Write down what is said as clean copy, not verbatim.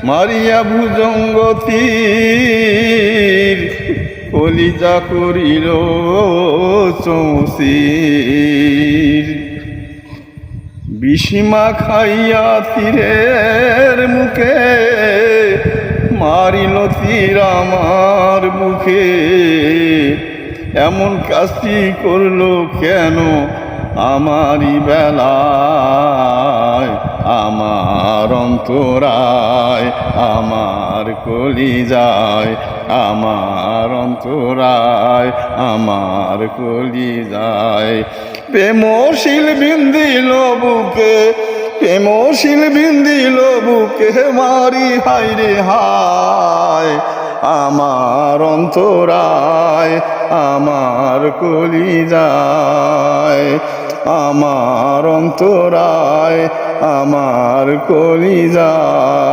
মারিয়া ভুজঙ্গ তীর কলিজা করিল চৌচির। বিষিমা খাইয়া তীরের মুখে মারিল তীর আমার মুখে। এমন কাজটি করলো কেন আমারই বেলায়? আমার অন্তরায়, আমার কলিজায়, আমার অন্তরায়, আমার কলিজায়। প্রেমশীল বিন্দিল বুকে, প্রেমশীল বিন্দিল বুকে মারি হায় রে হায়। আমার অন্তরায়, আমার কলিজায়, আমার অন্তরায়, আমার কলিজায়।